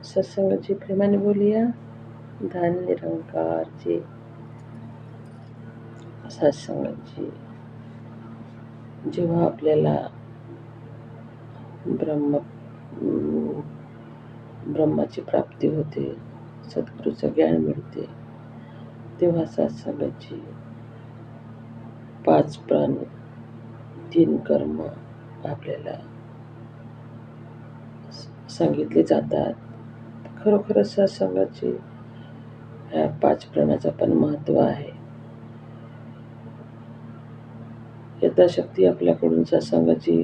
सत्संगाची प्रेमाने बोलूया. ध्यान निरंकारची सत्संगाची जेव्हा आपल्याला ब्रह्माची प्राप्ती होते, सद्गुरूचं ज्ञान मिळते, तेव्हा सत्संगाची 5 प्राण 3 कर्म आपल्याला सांगितले जातात. खरोखरच सत्संगाची ह्या 5 प्राणाचं पण महत्त्व आहे. यथाशक्ती आपल्याकडून सत्संगाची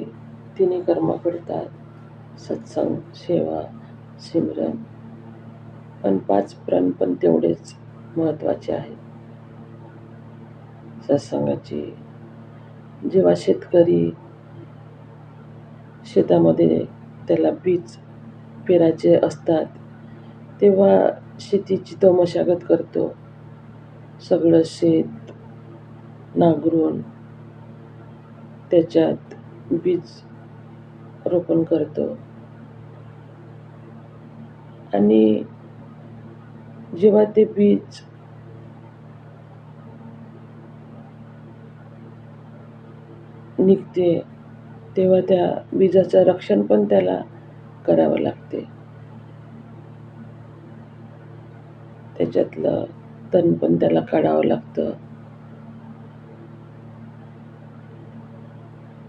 3 कर्म घडतात. सत्संग, सेवा, सिमरन. पण 5 प्राण पण तेवढेच महत्त्वाचे आहेत. सत्संगाची जेव्हा शेतकरी शेतामध्ये त्याला बीज पेरायचे असतात, तेव्हा शेतीची तो मशागत करतो. सगळं शेत नांगरून त्याच्यात बीज रोपण करतो. आणि जेव्हा ते बीज निघते, तेव्हा त्या बीजाचं रक्षण पण त्याला करावं लागते. त्याच्यातलं तण पण त्याला काढावं लागतं.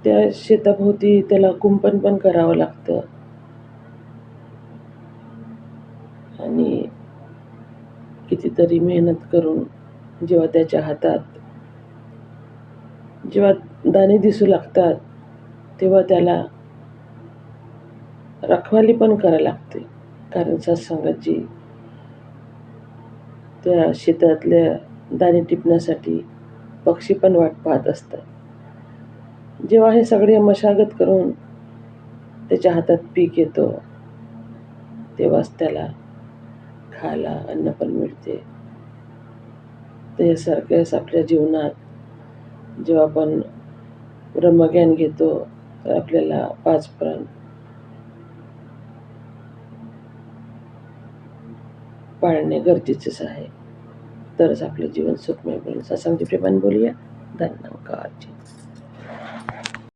त्या शेताभोवती त्याला कुंपण पण करावं लागतं. आणि कितीतरी मेहनत करून जेव्हा त्याच्या हातात जेव्हा दाणे दिसू लागतात, तेव्हा त्याला रखवाली पण करावी लागते. कारण सत्संगाची त्या शेतातल्या दाणे टिपण्यासाठी पक्षी पण वाट पाहत असतात. जेव्हा हे सगळे मशागत करून त्याच्या हातात पीक येतो, तेव्हाच त्याला खायला अन्न पण मिळते. त्यासारख्याच आपल्या जीवनात जेव्हा आपण ब्रह्मज्ञान घेतो, तर आपल्याला 5 प्राण पाळणे गरजेचेच आहे. तरच आपलं जीवन सुखमय बनेल. सत्संगाची प्रेमाने बोलूया. धन्यवाद.